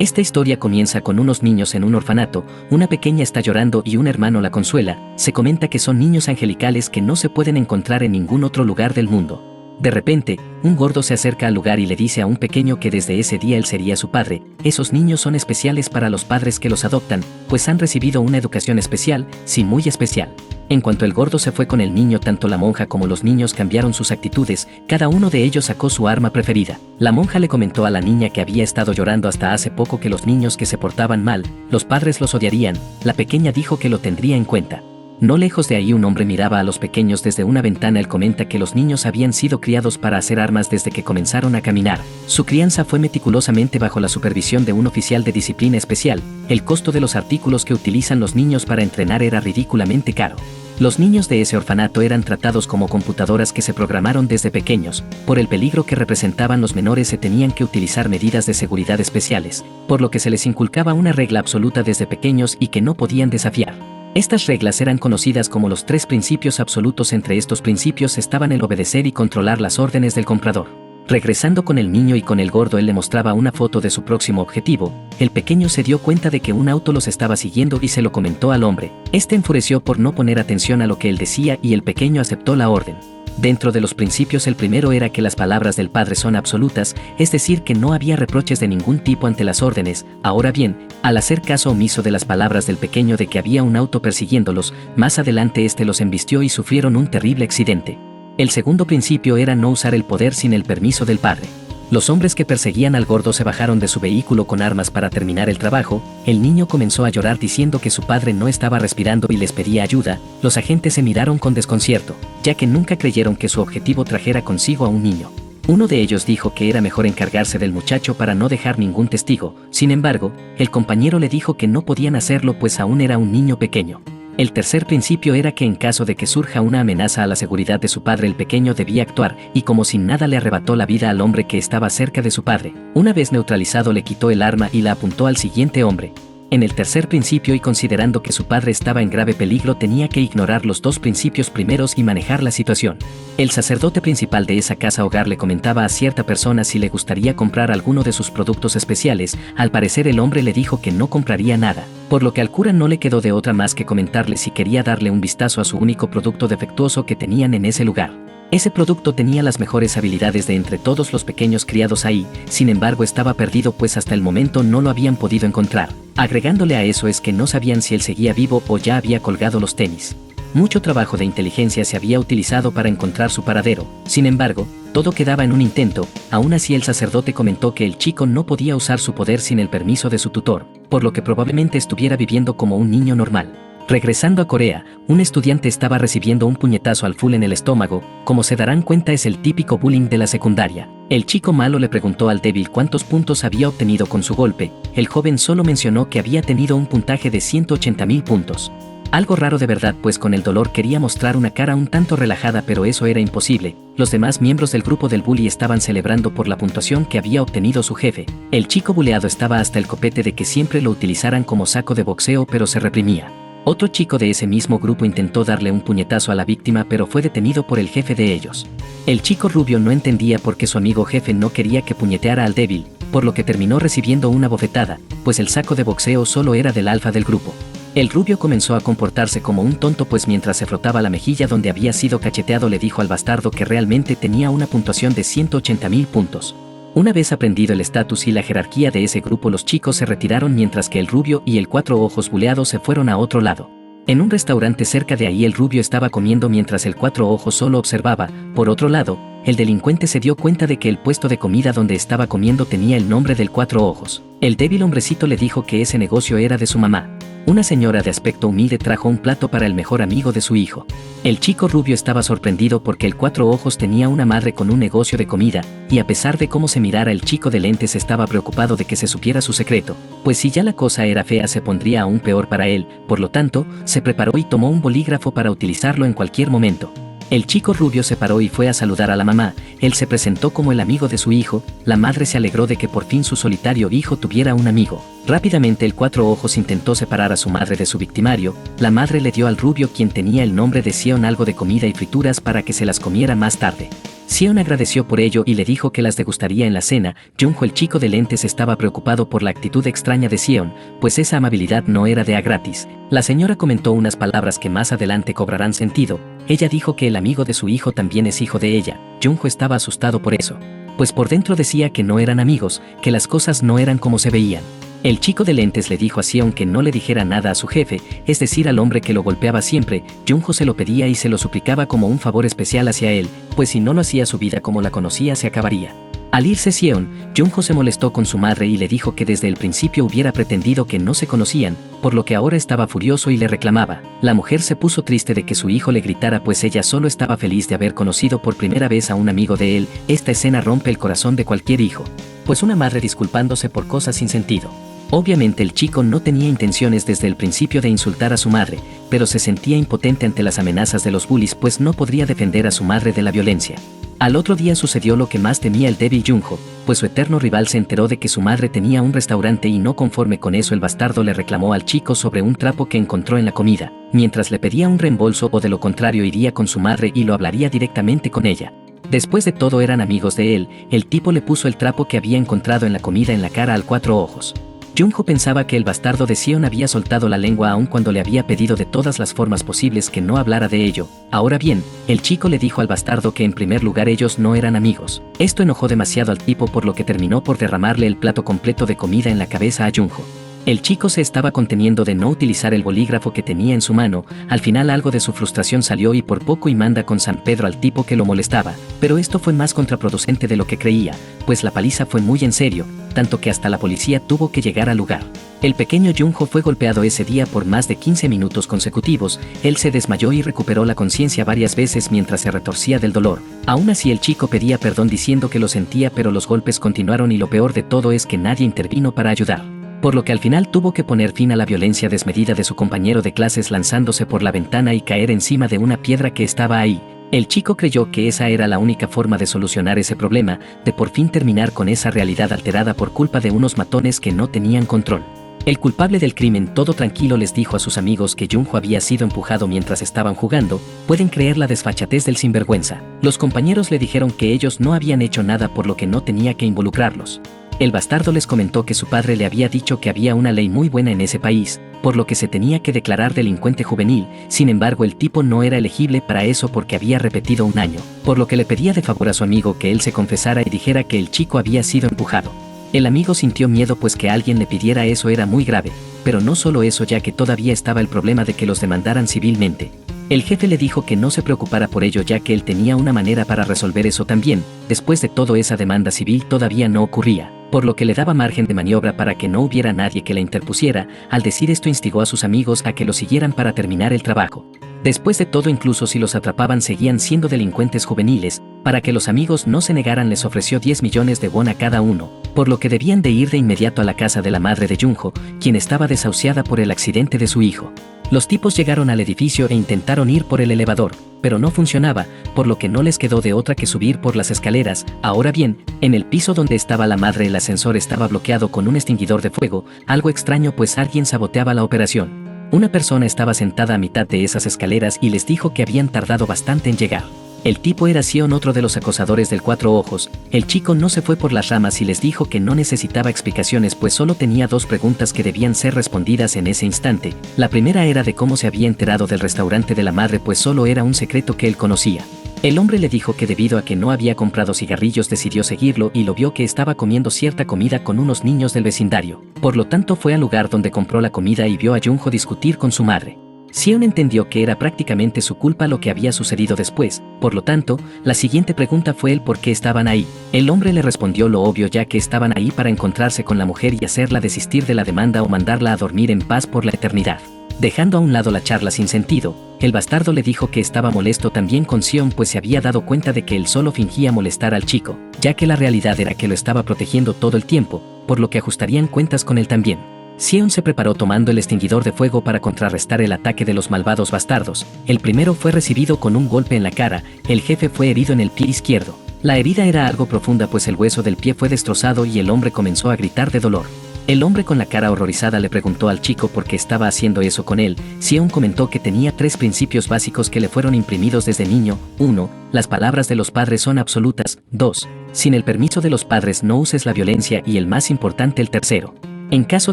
Esta historia comienza con unos niños en un orfanato, una pequeña está llorando y un hermano la consuela. Se comenta que son niños angelicales que no se pueden encontrar en ningún otro lugar del mundo. De repente, un gordo se acerca al lugar y le dice a un pequeño que desde ese día él sería su padre. Esos niños son especiales para los padres que los adoptan, pues han recibido una educación especial, sí, muy especial. En cuanto el gordo se fue con el niño, tanto la monja como los niños cambiaron sus actitudes, cada uno de ellos sacó su arma preferida. La monja le comentó a la niña que había estado llorando hasta hace poco que los niños que se portaban mal, los padres los odiarían. La pequeña dijo que lo tendría en cuenta. No lejos de ahí un hombre miraba a los pequeños desde una ventana. Él comenta que los niños habían sido criados para hacer armas desde que comenzaron a caminar. Su crianza fue meticulosamente bajo la supervisión de un oficial de disciplina especial. El costo de los artículos que utilizan los niños para entrenar era ridículamente caro. Los niños de ese orfanato eran tratados como computadoras que se programaron desde pequeños. Por el peligro que representaban los menores se tenían que utilizar medidas de seguridad especiales, por lo que se les inculcaba una regla absoluta desde pequeños y que no podían desafiar. Estas reglas eran conocidas como los 3 principios absolutos. Entre estos principios estaban el obedecer y controlar las órdenes del comprador. Regresando con el niño y con el gordo, él le mostraba una foto de su próximo objetivo. El pequeño se dio cuenta de que un auto los estaba siguiendo y se lo comentó al hombre. Este enfureció por no poner atención a lo que él decía y el pequeño aceptó la orden. Dentro de los principios, el primero era que las palabras del padre son absolutas, es decir, que no había reproches de ningún tipo ante las órdenes. Ahora bien, al hacer caso omiso de las palabras del pequeño de que había un auto persiguiéndolos, más adelante este los embistió y sufrieron un terrible accidente. El segundo principio era no usar el poder sin el permiso del padre. Los hombres que perseguían al gordo se bajaron de su vehículo con armas para terminar el trabajo. El niño comenzó a llorar diciendo que su padre no estaba respirando y les pedía ayuda. Los agentes se miraron con desconcierto, ya que nunca creyeron que su objetivo trajera consigo a un niño. Uno de ellos dijo que era mejor encargarse del muchacho para no dejar ningún testigo. Sin embargo, el compañero le dijo que no podían hacerlo pues aún era un niño pequeño. El tercer principio era que en caso de que surja una amenaza a la seguridad de su padre, el pequeño debía actuar, y como sin nada le arrebató la vida al hombre que estaba cerca de su padre. Una vez neutralizado, le quitó el arma y la apuntó al siguiente hombre. En el tercer principio, y considerando que su padre estaba en grave peligro, tenía que ignorar los 2 principios primeros y manejar la situación. El sacerdote principal de esa casa hogar le comentaba a cierta persona si le gustaría comprar alguno de sus productos especiales. Al parecer el hombre le dijo que no compraría nada, por lo que al cura no le quedó de otra más que comentarle si quería darle un vistazo a su único producto defectuoso que tenían en ese lugar. Ese producto tenía las mejores habilidades de entre todos los pequeños criados ahí, sin embargo estaba perdido pues hasta el momento no lo habían podido encontrar. Agregándole a eso es que no sabían si él seguía vivo o ya había colgado los tenis. Mucho trabajo de inteligencia se había utilizado para encontrar su paradero. Sin embargo, todo quedaba en un intento. Aún así, el sacerdote comentó que el chico no podía usar su poder sin el permiso de su tutor, por lo que probablemente estuviera viviendo como un niño normal. Regresando a Corea, un estudiante estaba recibiendo un puñetazo al full en el estómago. Como se darán cuenta, es el típico bullying de la secundaria. El chico malo le preguntó al débil cuántos puntos había obtenido con su golpe. El joven solo mencionó que había tenido un puntaje de 180.000 puntos. Algo raro de verdad, pues con el dolor quería mostrar una cara un tanto relajada, pero eso era imposible. Los demás miembros del grupo del bully estaban celebrando por la puntuación que había obtenido su jefe. El chico buleado estaba hasta el copete de que siempre lo utilizaran como saco de boxeo, pero se reprimía. Otro chico de ese mismo grupo intentó darle un puñetazo a la víctima, pero fue detenido por el jefe de ellos. El chico rubio no entendía por qué su amigo jefe no quería que puñeteara al débil, por lo que terminó recibiendo una bofetada, pues el saco de boxeo solo era del alfa del grupo. El rubio comenzó a comportarse como un tonto, pues mientras se frotaba la mejilla donde había sido cacheteado le dijo al bastardo que realmente tenía una puntuación de 180.000 puntos. Una vez aprendido el estatus y la jerarquía de ese grupo, los chicos se retiraron mientras que el rubio y el 4 ojos buleado se fueron a otro lado. En un restaurante cerca de ahí el rubio estaba comiendo mientras el 4 ojos solo observaba. Por otro lado, el delincuente se dio cuenta de que el puesto de comida donde estaba comiendo tenía el nombre del 4 ojos. El débil hombrecito le dijo que ese negocio era de su mamá. Una señora de aspecto humilde trajo un plato para el mejor amigo de su hijo. El chico rubio estaba sorprendido porque el 4 ojos tenía una madre con un negocio de comida, y a pesar de cómo se mirara, el chico de lentes estaba preocupado de que se supiera su secreto, pues si ya la cosa era fea se pondría aún peor para él. Por lo tanto, se preparó y tomó un bolígrafo para utilizarlo en cualquier momento. El chico rubio se paró y fue a saludar a la mamá. Él se presentó como el amigo de su hijo. La madre se alegró de que por fin su solitario hijo tuviera un amigo. Rápidamente el 4 ojos intentó separar a su madre de su victimario. La madre le dio al rubio, quien tenía el nombre de Sion, algo de comida y frituras para que se las comiera más tarde. Sion agradeció por ello y le dijo que las degustaría en la cena. Junho, el chico de lentes, estaba preocupado por la actitud extraña de Sion, pues esa amabilidad no era de a gratis. La señora comentó unas palabras que más adelante cobrarán sentido. Ella dijo que el amigo de su hijo también es hijo de ella. Junho estaba asustado por eso, pues por dentro decía que no eran amigos, que las cosas no eran como se veían. El chico de lentes le dijo a Sion que no le dijera nada a su jefe, es decir, al hombre que lo golpeaba siempre. Junho se lo pedía y se lo suplicaba como un favor especial hacia él, pues si no lo hacía su vida como la conocía se acabaría. Al irse Sion, Junho se molestó con su madre y le dijo que desde el principio hubiera pretendido que no se conocían, por lo que ahora estaba furioso y le reclamaba. La mujer se puso triste de que su hijo le gritara, pues ella solo estaba feliz de haber conocido por primera vez a un amigo de él. Esta escena rompe el corazón de cualquier hijo, pues una madre disculpándose por cosas sin sentido. Obviamente el chico no tenía intenciones desde el principio de insultar a su madre, pero se sentía impotente ante las amenazas de los bullies, pues no podría defender a su madre de la violencia. Al otro día sucedió lo que más temía el débil Junho, pues su eterno rival se enteró de que su madre tenía un restaurante y no conforme con eso el bastardo le reclamó al chico sobre un trapo que encontró en la comida, mientras le pedía un reembolso o de lo contrario iría con su madre y lo hablaría directamente con ella. Después de todo eran amigos de él, el tipo le puso el trapo que había encontrado en la comida en la cara al Cuatro Ojos. Junho pensaba que el bastardo de Sion había soltado la lengua aun cuando le había pedido de todas las formas posibles que no hablara de ello. Ahora bien, el chico le dijo al bastardo que en primer lugar ellos no eran amigos. Esto enojó demasiado al tipo, por lo que terminó por derramarle el plato completo de comida en la cabeza a Junho. El chico se estaba conteniendo de no utilizar el bolígrafo que tenía en su mano. Al final algo de su frustración salió y por poco y manda con San Pedro al tipo que lo molestaba, pero esto fue más contraproducente de lo que creía, pues la paliza fue muy en serio, tanto que hasta la policía tuvo que llegar al lugar. El pequeño Junho fue golpeado ese día por más de 15 minutos consecutivos. Él se desmayó y recuperó la conciencia varias veces mientras se retorcía del dolor. Aún así el chico pedía perdón diciendo que lo sentía, pero los golpes continuaron y lo peor de todo es que nadie intervino para ayudar, por lo que al final tuvo que poner fin a la violencia desmedida de su compañero de clases lanzándose por la ventana y caer encima de una piedra que estaba ahí. El chico creyó que esa era la única forma de solucionar ese problema, de por fin terminar con esa realidad alterada por culpa de unos matones que no tenían control. El culpable del crimen, todo tranquilo, les dijo a sus amigos que Junho había sido empujado mientras estaban jugando. Pueden creer la desfachatez del sinvergüenza. Los compañeros le dijeron que ellos no habían hecho nada, por lo que no tenía que involucrarlos. El bastardo les comentó que su padre le había dicho que había una ley muy buena en ese país, por lo que se tenía que declarar delincuente juvenil. Sin embargo, el tipo no era elegible para eso porque había repetido un año, por lo que le pedía de favor a su amigo que él se confesara y dijera que el chico había sido empujado. El amigo sintió miedo, pues que alguien le pidiera eso era muy grave, pero no solo eso, ya que todavía estaba el problema de que los demandaran civilmente. El jefe le dijo que no se preocupara por ello, ya que él tenía una manera para resolver eso también. Después de todo, esa demanda civil todavía no ocurría, por lo que le daba margen de maniobra para que no hubiera nadie que la interpusiera. Al decir esto, instigó a sus amigos a que lo siguieran para terminar el trabajo. Después de todo, incluso si los atrapaban, seguían siendo delincuentes juveniles. Para que los amigos no se negaran, les ofreció 10 millones de won a cada uno, por lo que debían de ir de inmediato a la casa de la madre de Junho, quien estaba desahuciada por el accidente de su hijo. Los tipos llegaron al edificio e intentaron ir por el elevador, pero no funcionaba, por lo que no les quedó de otra que subir por las escaleras. Ahora bien, en el piso donde estaba la madre, el ascensor estaba bloqueado con un extinguidor de fuego, algo extraño pues alguien saboteaba la operación. Una persona estaba sentada a mitad de esas escaleras y les dijo que habían tardado bastante en llegar. El tipo era Sion, otro de los acosadores del Cuatro Ojos. El chico no se fue por las ramas y les dijo que no necesitaba explicaciones, pues solo tenía dos preguntas que debían ser respondidas en ese instante. La primera era de cómo se había enterado del restaurante de la madre, pues solo era un secreto que él conocía. El hombre le dijo que debido a que no había comprado cigarrillos decidió seguirlo y lo vio que estaba comiendo cierta comida con unos niños del vecindario. Por lo tanto fue al lugar donde compró la comida y vio a Junho discutir con su madre. Sion entendió que era prácticamente su culpa lo que había sucedido después. Por lo tanto, la siguiente pregunta fue el por qué estaban ahí. El hombre le respondió lo obvio, ya que estaban ahí para encontrarse con la mujer y hacerla desistir de la demanda o mandarla a dormir en paz por la eternidad. Dejando a un lado la charla sin sentido, el bastardo le dijo que estaba molesto también con Sion, pues se había dado cuenta de que él solo fingía molestar al chico, ya que la realidad era que lo estaba protegiendo todo el tiempo, por lo que ajustarían cuentas con él también. Sion se preparó tomando el extinguidor de fuego para contrarrestar el ataque de los malvados bastardos. El primero fue recibido con un golpe en la cara. El jefe fue herido en el pie izquierdo. La herida era algo profunda, pues el hueso del pie fue destrozado y el hombre comenzó a gritar de dolor. El hombre con la cara horrorizada le preguntó al chico por qué estaba haciendo eso con él. Sion comentó que tenía 3 principios básicos que le fueron imprimidos desde niño. 1. Las palabras de los padres son absolutas. 2. Sin el permiso de los padres no uses la violencia y el más importante el tercero. En caso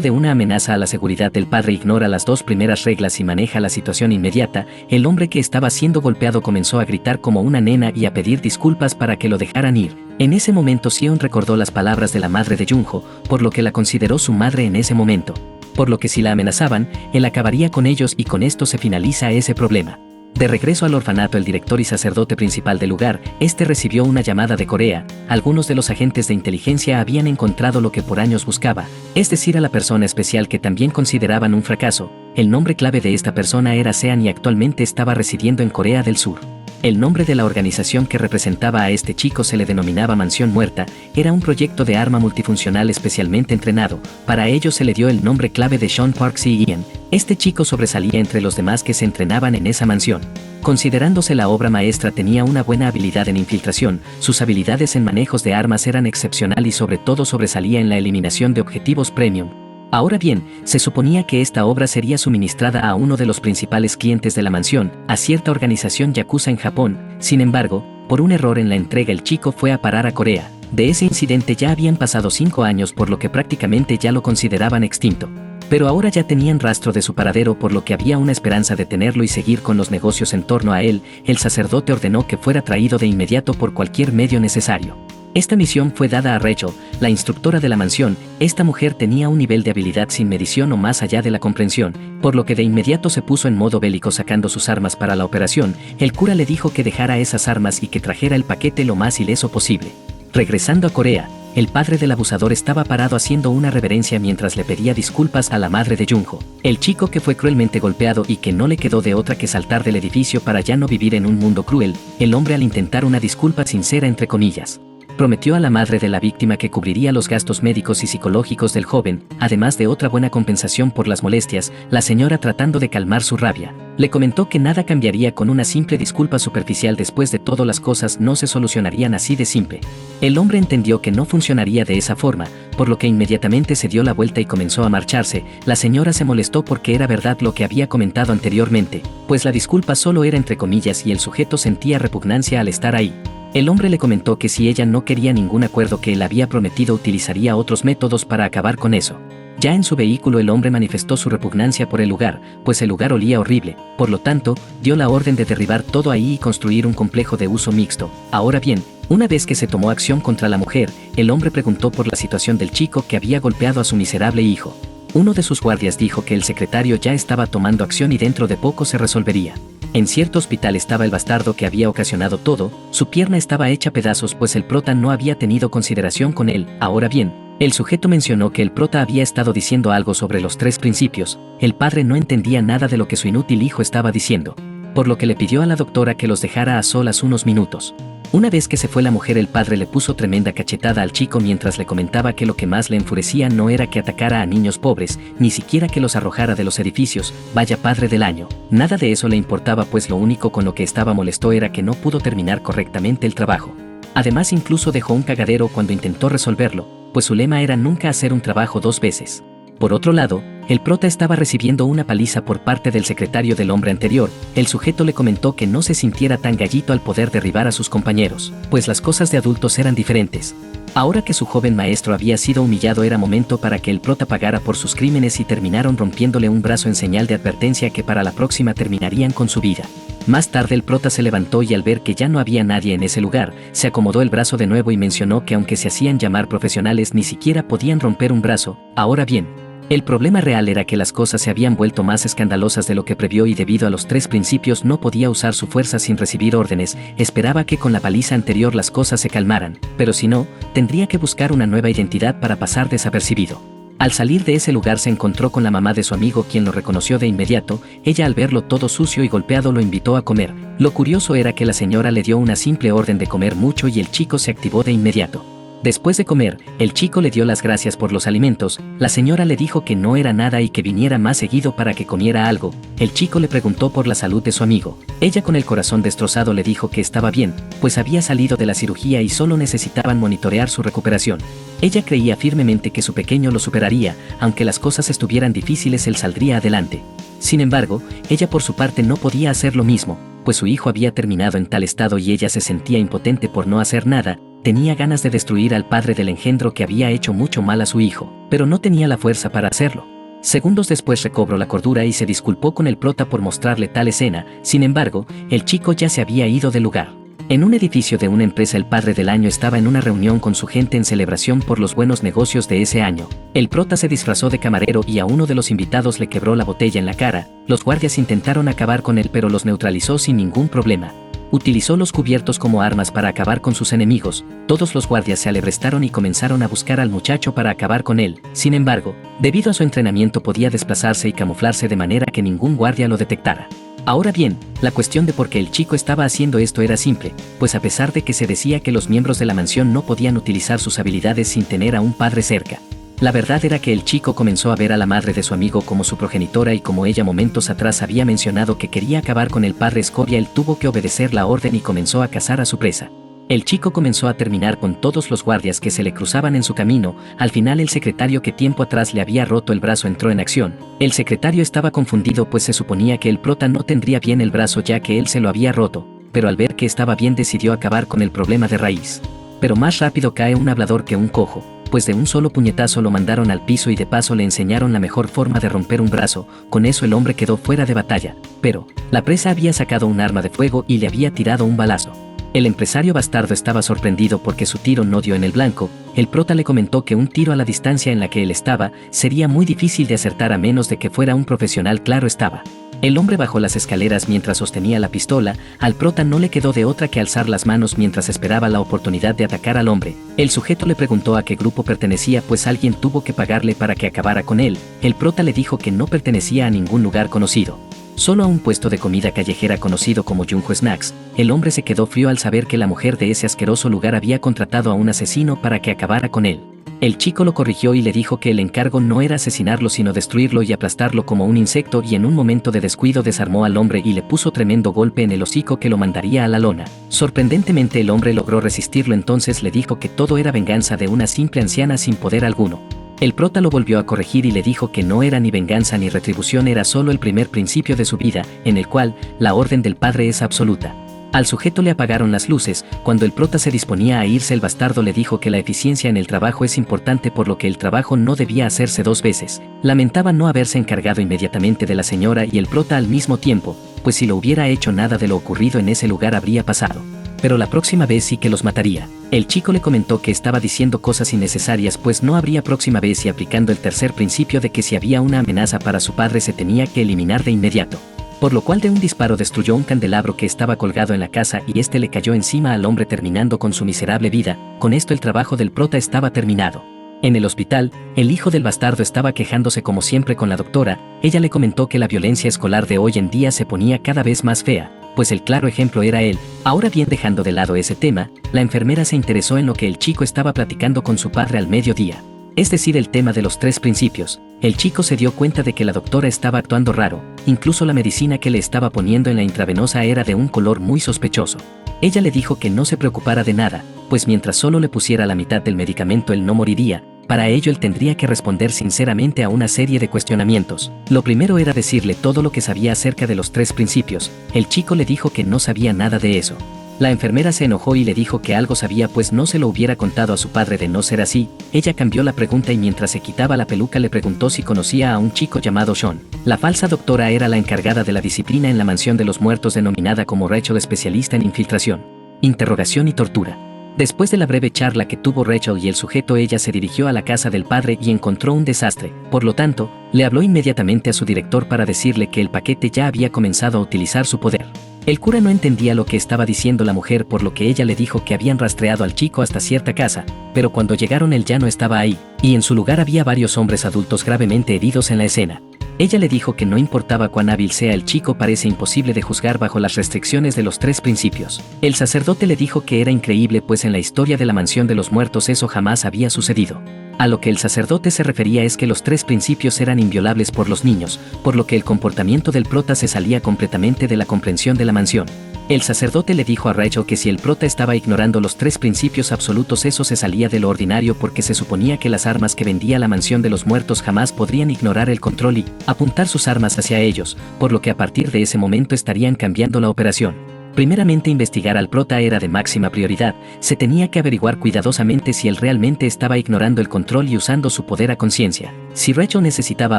de una amenaza a la seguridad del padre ignora las 2 primeras reglas y maneja la situación inmediata. El hombre que estaba siendo golpeado comenzó a gritar como una nena y a pedir disculpas para que lo dejaran ir. En ese momento Sion recordó las palabras de la madre de Junho, por lo que la consideró su madre en ese momento. Por lo que si la amenazaban, él acabaría con ellos y con esto se finaliza ese problema. De regreso al orfanato, el director y sacerdote principal del lugar, recibió una llamada de Corea. Algunos de los agentes de inteligencia habían encontrado lo que por años buscaba, es decir, a la persona especial que también consideraban un fracaso. El nombre clave de esta persona era Sean y actualmente estaba residiendo en Corea del Sur. El nombre de la organización que representaba a este chico se le denominaba Mansión Muerta, era un proyecto de arma multifuncional especialmente entrenado. Para ello se le dio el nombre clave de Sean Park Si-Ian. Este chico sobresalía entre los demás que se entrenaban en esa mansión. Considerándose la obra maestra, tenía una buena habilidad en infiltración, sus habilidades en manejos de armas eran excepcional y sobre todo sobresalía en la eliminación de objetivos premium. Ahora bien, se suponía que esta obra sería suministrada a uno de los principales clientes de la mansión, a cierta organización yakuza en Japón. Sin embargo, por un error en la entrega el chico fue a parar a Corea. De ese incidente ya habían pasado 5 años, por lo que prácticamente ya lo consideraban extinto. Pero ahora ya tenían rastro de su paradero, por lo que había una esperanza de tenerlo y seguir con los negocios en torno a él. El sacerdote ordenó que fuera traído de inmediato por cualquier medio necesario. Esta misión fue dada a Rachel, la instructora de la mansión. Esta mujer tenía un nivel de habilidad sin medición o más allá de la comprensión, por lo que de inmediato se puso en modo bélico sacando sus armas para la operación. El cura le dijo que dejara esas armas y que trajera el paquete lo más ileso posible. Regresando a Corea, el padre del abusador estaba parado haciendo una reverencia mientras le pedía disculpas a la madre de Junho, el chico que fue cruelmente golpeado y que no le quedó de otra que saltar del edificio para ya no vivir en un mundo cruel. El hombre, al intentar una disculpa sincera entre comillas, prometió a la madre de la víctima que cubriría los gastos médicos y psicológicos del joven, además de otra buena compensación por las molestias. La señora, tratando de calmar su rabia, le comentó que nada cambiaría con una simple disculpa superficial. Después de todo, las cosas no se solucionarían así de simple. El hombre entendió que no funcionaría de esa forma, por lo que inmediatamente se dio la vuelta y comenzó a marcharse. La señora se molestó porque era verdad lo que había comentado anteriormente, pues la disculpa solo era entre comillas y el sujeto sentía repugnancia al estar ahí. El hombre le comentó que si ella no quería ningún acuerdo que él había prometido, utilizaría otros métodos para acabar con eso. Ya en su vehículo, el hombre manifestó su repugnancia por el lugar, pues el lugar olía horrible. Por lo tanto, dio la orden de derribar todo ahí y construir un complejo de uso mixto. Ahora bien, una vez que se tomó acción contra la mujer, el hombre preguntó por la situación del chico que había golpeado a su miserable hijo. Uno de sus guardias dijo que el secretario ya estaba tomando acción y dentro de poco se resolvería. En cierto hospital estaba el bastardo que había ocasionado todo. Su pierna estaba hecha pedazos, pues el prota no había tenido consideración con él. Ahora bien, el sujeto mencionó que el prota había estado diciendo algo sobre los 3 principios. El padre no entendía nada de lo que su inútil hijo estaba diciendo, por lo que le pidió a la doctora que los dejara a solas unos minutos. Una vez que se fue la mujer, el padre le puso tremenda cachetada al chico mientras le comentaba que lo que más le enfurecía no era que atacara a niños pobres, ni siquiera que los arrojara de los edificios. Vaya padre del año. Nada de eso le importaba, pues lo único con lo que estaba molesto era que no pudo terminar correctamente el trabajo. Además, incluso dejó un cagadero cuando intentó resolverlo, pues su lema era nunca hacer un trabajo 2 veces. Por otro lado, el prota estaba recibiendo una paliza por parte del secretario del hombre anterior. El sujeto le comentó que no se sintiera tan gallito al poder derribar a sus compañeros, pues las cosas de adultos eran diferentes. Ahora que su joven maestro había sido humillado, era momento para que el prota pagara por sus crímenes, y terminaron rompiéndole un brazo en señal de advertencia que para la próxima terminarían con su vida. Más tarde, el prota se levantó y al ver que ya no había nadie en ese lugar, se acomodó el brazo de nuevo y mencionó que aunque se hacían llamar profesionales, ni siquiera podían romper un brazo. Ahora bien, el problema real era que las cosas se habían vuelto más escandalosas de lo que previó, y debido a los 3 principios no podía usar su fuerza sin recibir órdenes. Esperaba que con la paliza anterior las cosas se calmaran, pero si no, tendría que buscar una nueva identidad para pasar desapercibido. Al salir de ese lugar se encontró con la mamá de su amigo, quien lo reconoció de inmediato. Ella, al verlo todo sucio y golpeado, lo invitó a comer. Lo curioso era que la señora le dio una simple orden de comer mucho y el chico se activó de inmediato. Después de comer, el chico le dio las gracias por los alimentos. La señora le dijo que no era nada y que viniera más seguido para que comiera algo. El chico le preguntó por la salud de su amigo. Ella, con el corazón destrozado, le dijo que estaba bien, pues había salido de la cirugía y solo necesitaban monitorear su recuperación. Ella creía firmemente que su pequeño lo superaría, aunque las cosas estuvieran difíciles él saldría adelante. Sin embargo, ella por su parte no podía hacer lo mismo, pues su hijo había terminado en tal estado y ella se sentía impotente por no hacer nada. Tenía ganas de destruir al padre del engendro que había hecho mucho mal a su hijo, pero no tenía la fuerza para hacerlo. Segundos después recobró la cordura y se disculpó con el prota por mostrarle tal escena. Sin embargo, el chico ya se había ido del lugar. En un edificio de una empresa el padre del año estaba en una reunión con su gente en celebración por los buenos negocios de ese año. El prota se disfrazó de camarero y a uno de los invitados le quebró la botella en la cara. Los guardias intentaron acabar con él pero los neutralizó sin ningún problema. Utilizó los cubiertos como armas para acabar con sus enemigos. Todos los guardias se alebrestaron y comenzaron a buscar al muchacho para acabar con él. Sin embargo, debido a su entrenamiento podía desplazarse y camuflarse de manera que ningún guardia lo detectara. Ahora bien, la cuestión de por qué el chico estaba haciendo esto era simple, pues a pesar de que se decía que los miembros de la mansión no podían utilizar sus habilidades sin tener a un padre cerca. La verdad era que el chico comenzó a ver a la madre de su amigo como su progenitora y como ella momentos atrás había mencionado que quería acabar con el padre Escoria, él tuvo que obedecer la orden y comenzó a cazar a su presa. El chico comenzó a terminar con todos los guardias que se le cruzaban en su camino. Al final el secretario que tiempo atrás le había roto el brazo entró en acción. El secretario estaba confundido pues se suponía que el prota no tendría bien el brazo ya que él se lo había roto, pero al ver que estaba bien decidió acabar con el problema de raíz. Pero más rápido cae un hablador que un cojo, pues de un solo puñetazo lo mandaron al piso y de paso le enseñaron la mejor forma de romper un brazo. Con eso el hombre quedó fuera de batalla, pero la presa había sacado un arma de fuego y le había tirado un balazo. El empresario bastardo estaba sorprendido porque su tiro no dio en el blanco. El prota le comentó que un tiro a la distancia en la que él estaba sería muy difícil de acertar a menos de que fuera un profesional, claro estaba. El hombre bajó las escaleras mientras sostenía la pistola. Al prota no le quedó de otra que alzar las manos mientras esperaba la oportunidad de atacar al hombre. El sujeto le preguntó a qué grupo pertenecía pues alguien tuvo que pagarle para que acabara con él. El prota le dijo que no pertenecía a ningún lugar conocido, solo a un puesto de comida callejera conocido como Junjo Snacks. El hombre se quedó frío al saber que la mujer de ese asqueroso lugar había contratado a un asesino para que acabara con él. El chico lo corrigió y le dijo que el encargo no era asesinarlo sino destruirlo y aplastarlo como un insecto, y en un momento de descuido desarmó al hombre y le puso tremendo golpe en el hocico que lo mandaría a la lona. Sorprendentemente el hombre logró resistirlo, entonces le dijo que todo era venganza de una simple anciana sin poder alguno. El prota lo volvió a corregir y le dijo que no era ni venganza ni retribución, era solo el primer principio de su vida, en el cual la orden del padre es absoluta. Al sujeto le apagaron las luces. Cuando el prota se disponía a irse, el bastardo le dijo que la eficiencia en el trabajo es importante, por lo que el trabajo no debía hacerse dos veces. Lamentaba no haberse encargado inmediatamente de la señora y el prota al mismo tiempo, pues si lo hubiera hecho nada de lo ocurrido en ese lugar habría pasado. Pero la próxima vez sí que los mataría. El chico le comentó que estaba diciendo cosas innecesarias pues no habría próxima vez, y aplicando el tercer principio de que si había una amenaza para su padre se tenía que eliminar de inmediato. Por lo cual de un disparo destruyó un candelabro que estaba colgado en la casa y este le cayó encima al hombre terminando con su miserable vida. Con esto el trabajo del prota estaba terminado. En el hospital, el hijo del bastardo estaba quejándose como siempre con la doctora. Ella le comentó que la violencia escolar de hoy en día se ponía cada vez más fea, pues el claro ejemplo era él. Ahora bien, dejando de lado ese tema, la enfermera se interesó en lo que el chico estaba platicando con su padre al mediodía. Es decir, el tema de los tres principios. El chico se dio cuenta de que la doctora estaba actuando raro, incluso la medicina que le estaba poniendo en la intravenosa era de un color muy sospechoso. Ella le dijo que no se preocupara de nada, pues mientras solo le pusiera la mitad del medicamento él no moriría. Para ello él tendría que responder sinceramente a una serie de cuestionamientos. Lo primero era decirle todo lo que sabía acerca de los tres principios. El chico le dijo que no sabía nada de eso. La enfermera se enojó y le dijo que algo sabía pues no se lo hubiera contado a su padre. De no ser así, ella cambió la pregunta y mientras se quitaba la peluca le preguntó si conocía a un chico llamado Sean. La falsa doctora era la encargada de la disciplina en la mansión de los muertos, denominada como Rachel, especialista en infiltración, interrogación y tortura. Después de la breve charla que tuvo Rachel y el sujeto, ella se dirigió a la casa del padre y encontró un desastre. Por lo tanto, le habló inmediatamente a su director para decirle que el paquete ya había comenzado a utilizar su poder. El cura no entendía lo que estaba diciendo la mujer, por lo que ella le dijo que habían rastreado al chico hasta cierta casa, pero cuando llegaron él ya no estaba ahí, y en su lugar había varios hombres adultos gravemente heridos en la escena. Ella le dijo que no importaba cuán hábil sea el chico, parece imposible de juzgar bajo las restricciones de los tres principios. El sacerdote le dijo que era increíble pues en la historia de la mansión de los muertos eso jamás había sucedido. A lo que el sacerdote se refería es que los tres principios eran inviolables por los niños, por lo que el comportamiento del prota se salía completamente de la comprensión de la mansión. El sacerdote le dijo a Rachel que si el prota estaba ignorando los 3 principios absolutos, eso se salía de lo ordinario, porque se suponía que las armas que vendía la mansión de los muertos jamás podrían ignorar el control y apuntar sus armas hacia ellos, por lo que a partir de ese momento estarían cambiando la operación. Primeramente, investigar al prota era de máxima prioridad. Se tenía que averiguar cuidadosamente si él realmente estaba ignorando el control y usando su poder a conciencia. Si Rachel necesitaba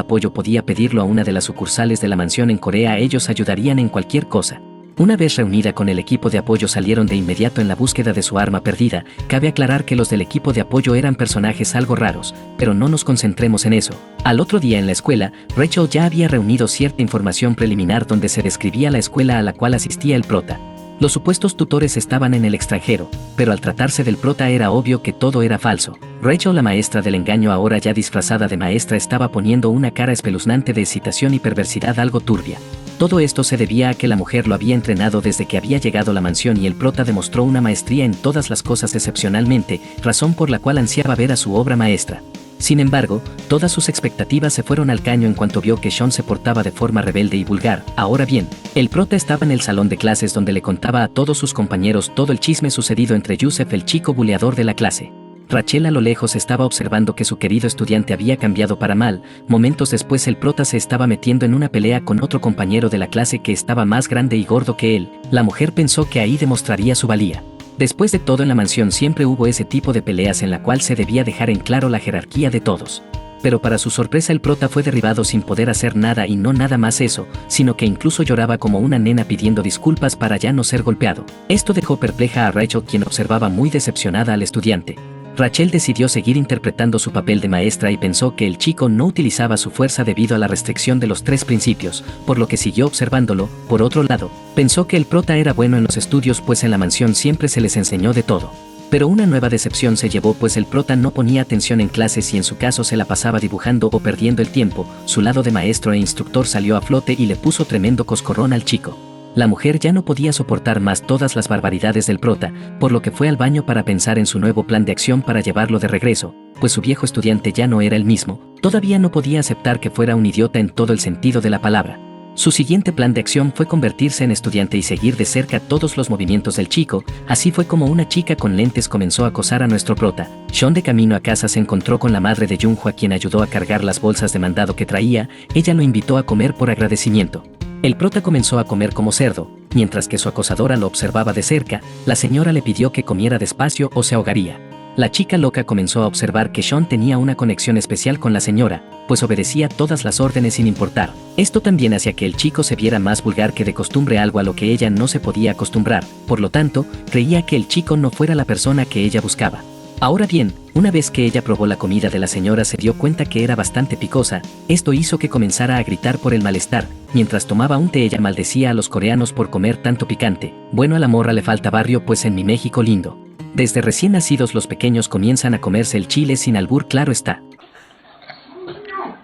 apoyo, podía pedirlo a una de las sucursales de la mansión en Corea. Ellos ayudarían en cualquier cosa. Una vez reunida con el equipo de apoyo, salieron de inmediato en la búsqueda de su arma perdida. Cabe aclarar que los del equipo de apoyo eran personajes algo raros, pero no nos concentremos en eso. Al otro día en la escuela, Rachel ya había reunido cierta información preliminar donde se describía la escuela a la cual asistía el prota. Los supuestos tutores estaban en el extranjero, pero al tratarse del prota era obvio que todo era falso. Rachel, la maestra del engaño, ahora ya disfrazada de maestra, estaba poniendo una cara espeluznante de excitación y perversidad algo turbia. Todo esto se debía a que la mujer lo había entrenado desde que había llegado a la mansión, y el prota demostró una maestría en todas las cosas excepcionalmente, razón por la cual ansiaba ver a su obra maestra. Sin embargo, todas sus expectativas se fueron al caño en cuanto vio que Sean se portaba de forma rebelde y vulgar. Ahora bien, el prota estaba en el salón de clases donde le contaba a todos sus compañeros todo el chisme sucedido entre Joseph, el chico buleador de la clase. Rachel a lo lejos estaba observando que su querido estudiante había cambiado para mal. Momentos después, el prota se estaba metiendo en una pelea con otro compañero de la clase que estaba más grande y gordo que él. La mujer pensó que ahí demostraría su valía. Después de todo, en la mansión siempre hubo ese tipo de peleas en la cual se debía dejar en claro la jerarquía de todos. Pero para su sorpresa, el prota fue derribado sin poder hacer nada, y no nada más eso, sino que incluso lloraba como una nena pidiendo disculpas para ya no ser golpeado. Esto dejó perpleja a Rachel, quien observaba muy decepcionada al estudiante. Rachel decidió seguir interpretando su papel de maestra y pensó que el chico no utilizaba su fuerza debido a la restricción de los 3 principios, por lo que siguió observándolo. Por otro lado, pensó que el prota era bueno en los estudios, pues en la mansión siempre se les enseñó de todo. Pero una nueva decepción se llevó, pues el prota no ponía atención en clases y en su caso se la pasaba dibujando o perdiendo el tiempo. Su lado de maestro e instructor salió a flote y le puso tremendo coscorrón al chico. La mujer ya no podía soportar más todas las barbaridades del prota, por lo que fue al baño para pensar en su nuevo plan de acción para llevarlo de regreso, pues su viejo estudiante ya no era el mismo. Todavía no podía aceptar que fuera un idiota en todo el sentido de la palabra. Su siguiente plan de acción fue convertirse en estudiante y seguir de cerca todos los movimientos del chico. Así fue como una chica con lentes comenzó a acosar a nuestro prota. Sean, de camino a casa, se encontró con la madre de Junho, a quien ayudó a cargar las bolsas de mandado que traía. Ella lo invitó a comer por agradecimiento. El prota comenzó a comer como cerdo, mientras que su acosadora lo observaba de cerca. La señora le pidió que comiera despacio o se ahogaría. La chica loca comenzó a observar que Sean tenía una conexión especial con la señora, pues obedecía todas las órdenes sin importar. Esto también hacía que el chico se viera más vulgar que de costumbre, algo a lo que ella no se podía acostumbrar. Por lo tanto, creía que el chico no fuera la persona que ella buscaba. Ahora bien, una vez que ella probó la comida de la señora, se dio cuenta que era bastante picosa. Esto hizo que comenzara a gritar por el malestar. Mientras tomaba un té, ella maldecía a los coreanos por comer tanto picante. Bueno, a la morra le falta barrio, pues en mi México lindo, desde recién nacidos los pequeños comienzan a comerse el chile sin albur, claro está.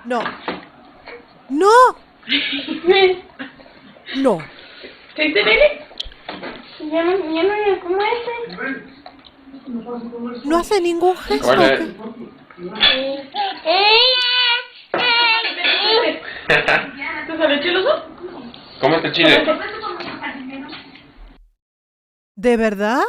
No. ¡No! No. ¿Te bebé? Ya no ¿cómo es? No hace ningún gesto. Hola. ¿Tú sabes chiloso? ¿Cómo te chile? ¿De verdad?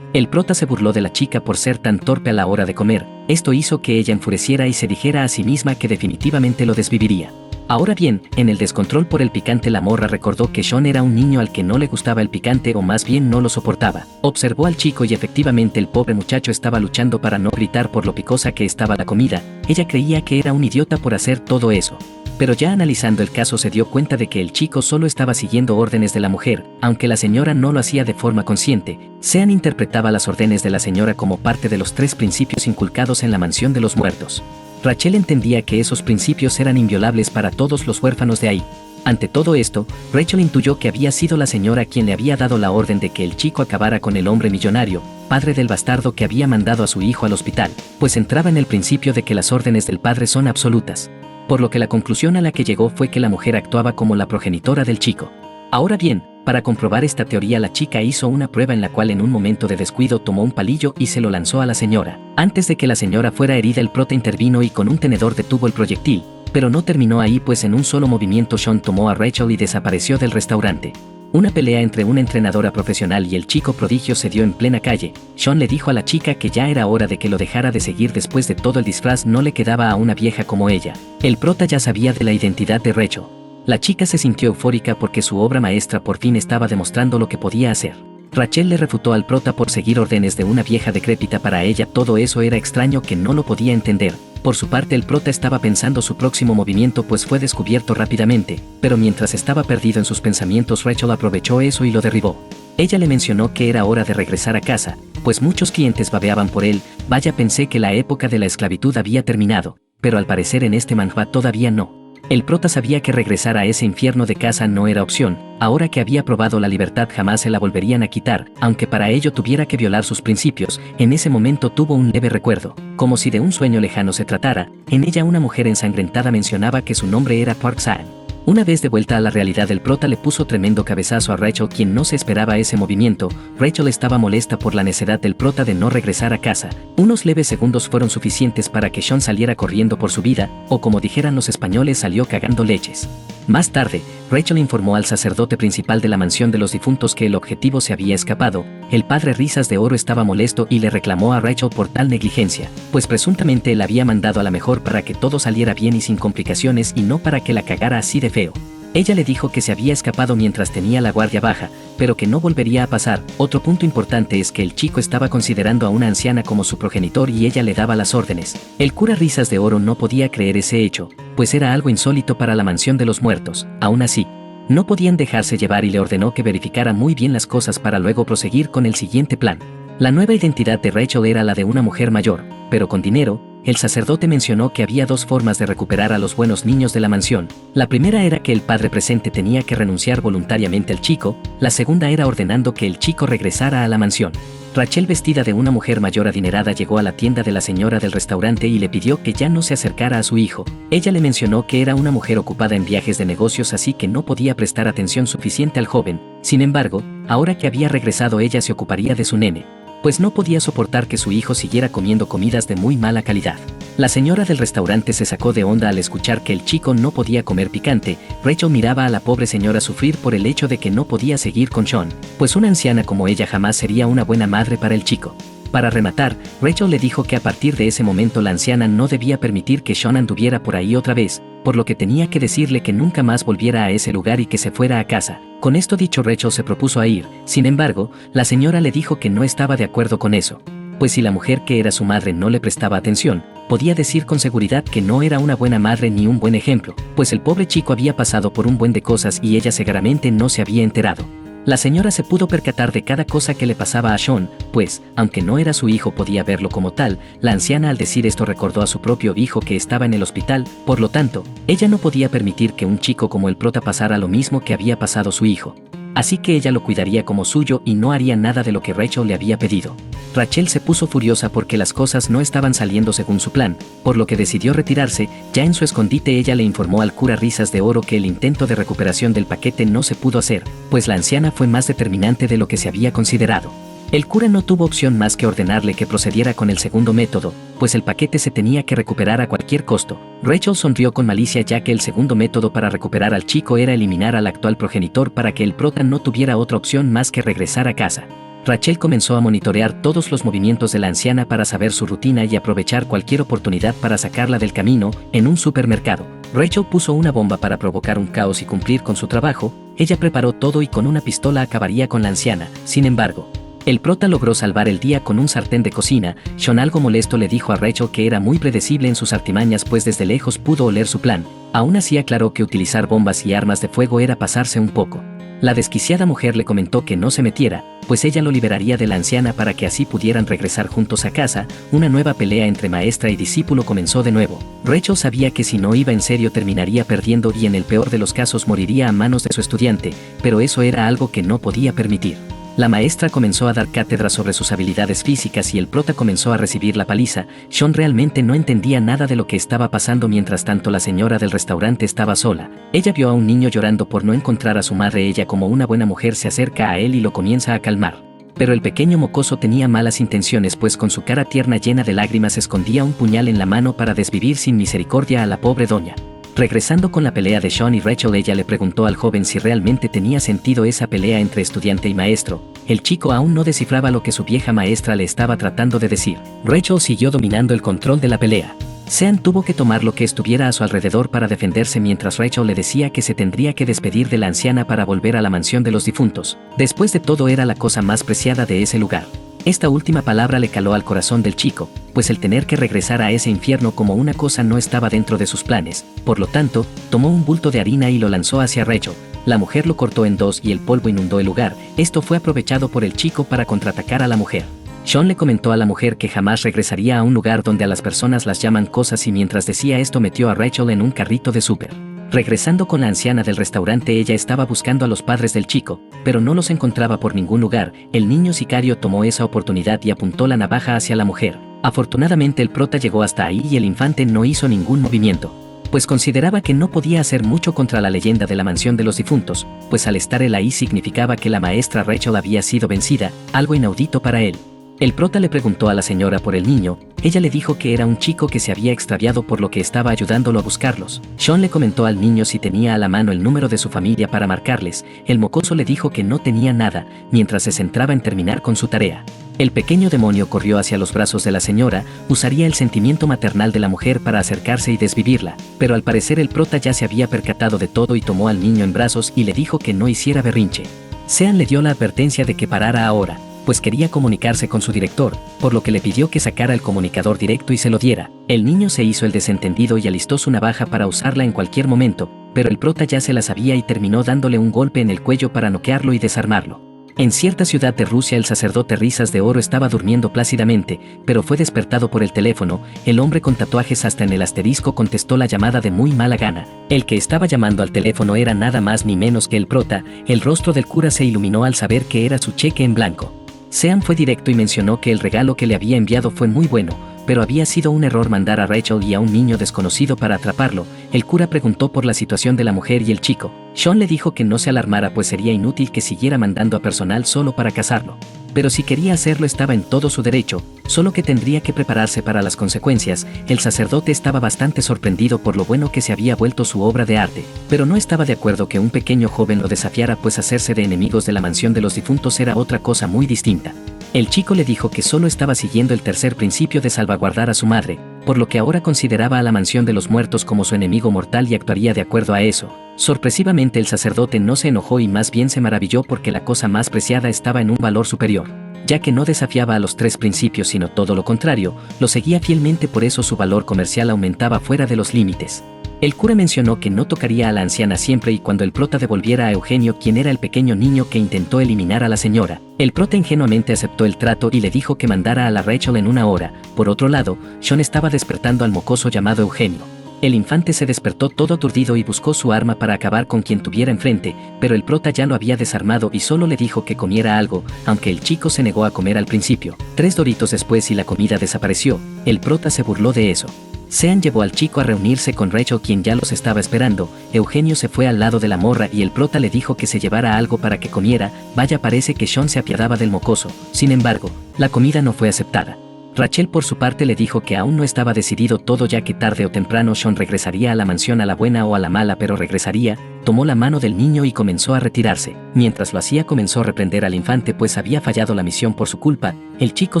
El prota se burló de la chica por ser tan torpe a la hora de comer. Esto hizo que ella enfureciera y se dijera a sí misma que definitivamente lo desviviría. Ahora bien, en el descontrol por el picante, la morra recordó que Sean era un niño al que no le gustaba el picante, o más bien no lo soportaba. Observó al chico y efectivamente el pobre muchacho estaba luchando para no gritar por lo picosa que estaba la comida. Ella creía que era un idiota por hacer todo eso. Pero ya analizando el caso, se dio cuenta de que el chico solo estaba siguiendo órdenes de la mujer, aunque la señora no lo hacía de forma consciente. Sean interpretaba las órdenes de la señora como parte de los 3 principios inculcados en la mansión de los muertos. Rachel entendía que esos principios eran inviolables para todos los huérfanos de ahí. Ante todo esto, Rachel intuyó que había sido la señora quien le había dado la orden de que el chico acabara con el hombre millonario, padre del bastardo que había mandado a su hijo al hospital, pues entraba en el principio de que las órdenes del padre son absolutas. Por lo que la conclusión a la que llegó fue que la mujer actuaba como la progenitora del chico. Ahora bien, para comprobar esta teoría, la chica hizo una prueba en la cual en un momento de descuido tomó un palillo y se lo lanzó a la señora. Antes de que la señora fuera herida, el prota intervino y con un tenedor detuvo el proyectil, pero no terminó ahí, pues en un solo movimiento Sean tomó a Rachel y desapareció del restaurante. Una pelea entre una entrenadora profesional y el chico prodigio se dio en plena calle. Sean le dijo a la chica que ya era hora de que lo dejara de seguir después de todo el disfraz no le quedaba a una vieja como ella. El prota ya sabía de la identidad de Rachel. La chica se sintió eufórica porque su obra maestra por fin estaba demostrando lo que podía hacer. Rachel le refutó al prota por seguir órdenes de una vieja decrépita. Para ella todo eso era extraño que no lo podía entender. Por su parte el prota estaba pensando su próximo movimiento pues fue descubierto rápidamente, pero mientras estaba perdido en sus pensamientos Rachel aprovechó eso y lo derribó. Ella le mencionó que era hora de regresar a casa, pues muchos clientes babeaban por él. Vaya, pensé que la época de la esclavitud había terminado, pero al parecer en este manhwa todavía no. El prota sabía que regresar a ese infierno de casa no era opción. Ahora que había probado la libertad jamás se la volverían a quitar, aunque para ello tuviera que violar sus principios. En ese momento tuvo un leve recuerdo, como si de un sueño lejano se tratara. En ella una mujer ensangrentada mencionaba que su nombre era Park San. Una vez de vuelta a la realidad el prota le puso tremendo cabezazo a Rachel, quien no se esperaba ese movimiento. Rachel estaba molesta por la necedad del prota de no regresar a casa. Unos leves segundos fueron suficientes para que Sean saliera corriendo por su vida, o como dijeran los españoles, salió cagando leches. Más tarde, Rachel informó al sacerdote principal de la mansión de los difuntos que el objetivo se había escapado. El padre Risas de Oro estaba molesto y le reclamó a Rachel por tal negligencia, pues presuntamente él había mandado a la mejor para que todo saliera bien y sin complicaciones y no para que la cagara así de feo. Ella le dijo que se había escapado mientras tenía la guardia baja, pero que no volvería a pasar. Otro punto importante es que el chico estaba considerando a una anciana como su progenitor y ella le daba las órdenes. El cura Risas de Oro no podía creer ese hecho, pues era algo insólito para la mansión de los muertos. Aún así, no podían dejarse llevar y le ordenó que verificara muy bien las cosas para luego proseguir con el siguiente plan. La nueva identidad de Rachel era la de una mujer mayor, pero con dinero. El sacerdote mencionó que había dos formas de recuperar a los buenos niños de la mansión. La primera era que el padre presente tenía que renunciar voluntariamente al chico, la segunda era ordenando que el chico regresara a la mansión. Rachel, vestida de una mujer mayor adinerada, llegó a la tienda de la señora del restaurante y le pidió que ya no se acercara a su hijo. Ella le mencionó que era una mujer ocupada en viajes de negocios, así que no podía prestar atención suficiente al joven. Sin embargo, ahora que había regresado ella se ocuparía de su nene, pues no podía soportar que su hijo siguiera comiendo comidas de muy mala calidad. La señora del restaurante se sacó de onda al escuchar que el chico no podía comer picante. Rachel miraba a la pobre señora sufrir por el hecho de que no podía seguir con Sean, pues una anciana como ella jamás sería una buena madre para el chico. Para rematar, Rachel le dijo que a partir de ese momento la anciana no debía permitir que Sean anduviera por ahí otra vez, por lo que tenía que decirle que nunca más volviera a ese lugar y que se fuera a casa. Con esto dicho, Rachel se propuso a ir. Sin embargo, la señora le dijo que no estaba de acuerdo con eso, pues si la mujer que era su madre no le prestaba atención, podía decir con seguridad que no era una buena madre ni un buen ejemplo, pues el pobre chico había pasado por un buen de cosas y ella seguramente no se había enterado. La señora se pudo percatar de cada cosa que le pasaba a Sean, pues, aunque no era su hijo, podía verlo como tal. La anciana al decir esto recordó a su propio hijo que estaba en el hospital, por lo tanto, ella no podía permitir que un chico como el prota pasara lo mismo que había pasado su hijo. Así que ella lo cuidaría como suyo y no haría nada de lo que Rachel le había pedido. Rachel se puso furiosa porque las cosas no estaban saliendo según su plan, por lo que decidió retirarse. Ya en su escondite ella le informó al cura Risas de Oro que el intento de recuperación del paquete no se pudo hacer, pues la anciana fue más determinante de lo que se había considerado. El cura no tuvo opción más que ordenarle que procediera con el segundo método, pues el paquete se tenía que recuperar a cualquier costo. Rachel sonrió con malicia ya que el segundo método para recuperar al chico era eliminar al actual progenitor para que el prota no tuviera otra opción más que regresar a casa. Rachel comenzó a monitorear todos los movimientos de la anciana para saber su rutina y aprovechar cualquier oportunidad para sacarla del camino. En un supermercado, Rachel puso una bomba para provocar un caos y cumplir con su trabajo. Ella preparó todo y con una pistola acabaría con la anciana. Sin embargo, el prota logró salvar el día con un sartén de cocina. Sean, algo molesto, le dijo a Rachel que era muy predecible en sus artimañas, pues desde lejos pudo oler su plan. Aún así aclaró que utilizar bombas y armas de fuego era pasarse un poco. La desquiciada mujer le comentó que no se metiera, pues ella lo liberaría de la anciana para que así pudieran regresar juntos a casa. Una nueva pelea entre maestra y discípulo comenzó de nuevo. Rachel sabía que si no iba en serio terminaría perdiendo y en el peor de los casos moriría a manos de su estudiante, pero eso era algo que no podía permitir. La maestra comenzó a dar cátedra sobre sus habilidades físicas y el prota comenzó a recibir la paliza. Sean realmente no entendía nada de lo que estaba pasando. Mientras tanto, la señora del restaurante estaba sola. Ella vio a un niño llorando por no encontrar a su madre. Ella, como una buena mujer, se acerca a él y lo comienza a calmar. Pero el pequeño mocoso tenía malas intenciones, pues con su cara tierna llena de lágrimas escondía un puñal en la mano para desvivir sin misericordia a la pobre doña. Regresando con la pelea de Sean y Rachel, ella le preguntó al joven si realmente tenía sentido esa pelea entre estudiante y maestro. El chico aún no descifraba lo que su vieja maestra le estaba tratando de decir. Rachel siguió dominando el control de la pelea. Sean tuvo que tomar lo que estuviera a su alrededor para defenderse mientras Rachel le decía que se tendría que despedir de la anciana para volver a la mansión de los difuntos. Después de todo, era la cosa más preciada de ese lugar. Esta última palabra le caló al corazón del chico, pues el tener que regresar a ese infierno como una cosa no estaba dentro de sus planes. Por lo tanto, tomó un bulto de harina y lo lanzó hacia Rachel. La mujer lo cortó en dos y el polvo inundó el lugar. Esto fue aprovechado por el chico para contraatacar a la mujer. Sean le comentó a la mujer que jamás regresaría a un lugar donde a las personas las llaman cosas, y mientras decía esto metió a Rachel en un carrito de súper. Regresando con la anciana del restaurante, ella estaba buscando a los padres del chico, pero no los encontraba por ningún lugar. El niño sicario tomó esa oportunidad y apuntó la navaja hacia la mujer. Afortunadamente el prota llegó hasta ahí y el infante no hizo ningún movimiento, pues consideraba que no podía hacer mucho contra la leyenda de la mansión de los difuntos, pues al estar él ahí significaba que la maestra Rachel había sido vencida, algo inaudito para él. El prota le preguntó a la señora por el niño. Ella le dijo que era un chico que se había extraviado, por lo que estaba ayudándolo a buscarlos. Sean le comentó al niño si tenía a la mano el número de su familia para marcarles. El mocoso le dijo que no tenía nada, mientras se centraba en terminar con su tarea. El pequeño demonio corrió hacia los brazos de la señora. Usaría el sentimiento maternal de la mujer para acercarse y desvivirla, pero al parecer el prota ya se había percatado de todo y tomó al niño en brazos y le dijo que no hiciera berrinche. Sean le dio la advertencia de que parara ahora, pues quería comunicarse con su director, por lo que le pidió que sacara el comunicador directo y se lo diera. El niño se hizo el desentendido y alistó su navaja para usarla en cualquier momento, pero el prota ya se la sabía y terminó dándole un golpe en el cuello para noquearlo y desarmarlo. En cierta ciudad de Rusia, el sacerdote Risas de Oro estaba durmiendo plácidamente, pero fue despertado por el teléfono. El hombre con tatuajes hasta en el asterisco contestó la llamada de muy mala gana. El que estaba llamando al teléfono era nada más ni menos que el prota. El rostro del cura se iluminó al saber que era su cheque en blanco. Sean fue directo y mencionó que el regalo que le había enviado fue muy bueno, pero había sido un error mandar a Rachel y a un niño desconocido para atraparlo. El cura preguntó por la situación de la mujer y el chico. Sean le dijo que no se alarmara, pues sería inútil que siguiera mandando a personal solo para cazarlo. Pero si quería hacerlo estaba en todo su derecho, solo que tendría que prepararse para las consecuencias. El sacerdote estaba bastante sorprendido por lo bueno que se había vuelto su obra de arte, pero no estaba de acuerdo que un pequeño joven lo desafiara, pues hacerse de enemigos de la mansión de los difuntos era otra cosa muy distinta. El chico le dijo que solo estaba siguiendo el tercer principio de salvaguardar a su madre, por lo que ahora consideraba a la mansión de los muertos como su enemigo mortal y actuaría de acuerdo a eso. Sorpresivamente el sacerdote no se enojó y más bien se maravilló, porque la cosa más preciada estaba en un valor superior, ya que no desafiaba a los tres principios sino todo lo contrario, lo seguía fielmente, por eso su valor comercial aumentaba fuera de los límites. El cura mencionó que no tocaría a la anciana siempre y cuando el prota devolviera a Eugenio, quien era el pequeño niño que intentó eliminar a la señora. El prota ingenuamente aceptó el trato y le dijo que mandara a la Rachel en una hora. Por otro lado, Sean estaba despertando al mocoso llamado Eugenio. El infante se despertó todo aturdido y buscó su arma para acabar con quien tuviera enfrente, pero el prota ya lo había desarmado y solo le dijo que comiera algo, aunque el chico se negó a comer al principio. 3 doritos después y la comida desapareció. El prota se burló de eso. Sean llevó al chico a reunirse con Rachel, quien ya los estaba esperando. Eugenio se fue al lado de la morra y el prota le dijo que se llevara algo para que comiera. Vaya, parece que Sean se apiadaba del mocoso. Sin embargo, la comida no fue aceptada. Rachel por su parte le dijo que aún no estaba decidido todo, ya que tarde o temprano Sean regresaría a la mansión, a la buena o a la mala, pero regresaría. Tomó la mano del niño y comenzó a retirarse. Mientras lo hacía comenzó a reprender al infante, pues había fallado la misión por su culpa. El chico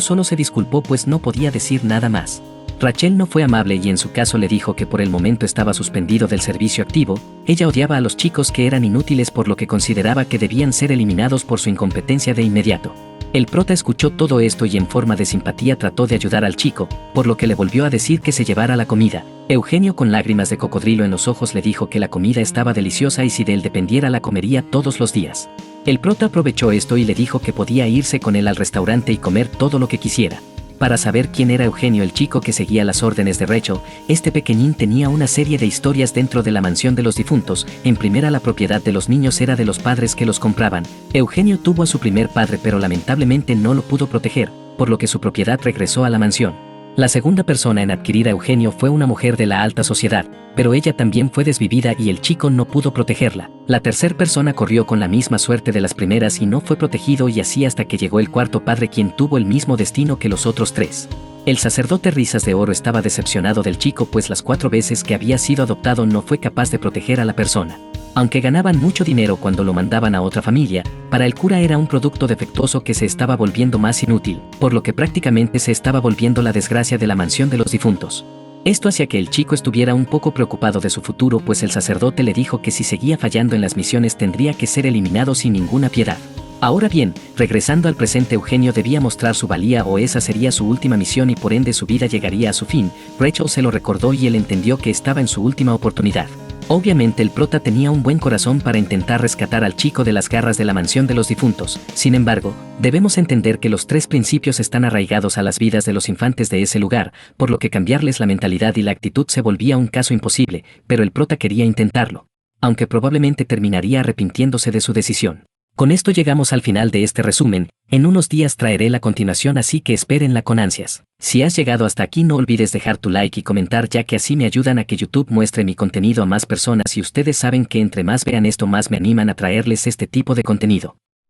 solo se disculpó, pues no podía decir nada más. Rachel no fue amable y en su caso le dijo que por el momento estaba suspendido del servicio activo. Ella odiaba a los chicos que eran inútiles, por lo que consideraba que debían ser eliminados por su incompetencia de inmediato. El prota escuchó todo esto y en forma de simpatía trató de ayudar al chico, por lo que le volvió a decir que se llevara la comida. Eugenio, con lágrimas de cocodrilo en los ojos, le dijo que la comida estaba deliciosa y si de él dependiera la comería todos los días. El prota aprovechó esto y le dijo que podía irse con él al restaurante y comer todo lo que quisiera. Para saber quién era Eugenio, el chico que seguía las órdenes de Rachel, este pequeñín tenía una serie de historias dentro de la mansión de los difuntos. En primera, la propiedad de los niños era de los padres que los compraban. Eugenio tuvo a su primer padre, pero lamentablemente no lo pudo proteger, por lo que su propiedad regresó a la mansión. La segunda persona en adquirir a Eugenio fue una mujer de la alta sociedad, pero ella también fue desvivida y el chico no pudo protegerla. La tercera persona corrió con la misma suerte de las primeras y no fue protegido, y así hasta que llegó el cuarto padre, quien tuvo el mismo destino que los otros 3. El sacerdote Risas de Oro estaba decepcionado del chico, pues las 4 veces que había sido adoptado no fue capaz de proteger a la persona. Aunque ganaban mucho dinero cuando lo mandaban a otra familia, para el cura era un producto defectuoso que se estaba volviendo más inútil, por lo que prácticamente se estaba volviendo la desgracia de la mansión de los difuntos. Esto hacía que el chico estuviera un poco preocupado de su futuro, pues el sacerdote le dijo que si seguía fallando en las misiones tendría que ser eliminado sin ninguna piedad. Ahora bien, regresando al presente, Eugenio debía mostrar su valía, o esa sería su última misión y por ende su vida llegaría a su fin. Rachel se lo recordó y él entendió que estaba en su última oportunidad. Obviamente el prota tenía un buen corazón para intentar rescatar al chico de las garras de la mansión de los difuntos. Sin embargo, debemos entender que los 3 principios están arraigados a las vidas de los infantes de ese lugar, por lo que cambiarles la mentalidad y la actitud se volvía un caso imposible, pero el prota quería intentarlo, aunque probablemente terminaría arrepintiéndose de su decisión. Con esto llegamos al final de este resumen. En unos días traeré la continuación, así que espérenla con ansias. Si has llegado hasta aquí, no olvides dejar tu like y comentar, ya que así me ayudan a que YouTube muestre mi contenido a más personas, y ustedes saben que entre más vean esto más me animan a traerles este tipo de contenido.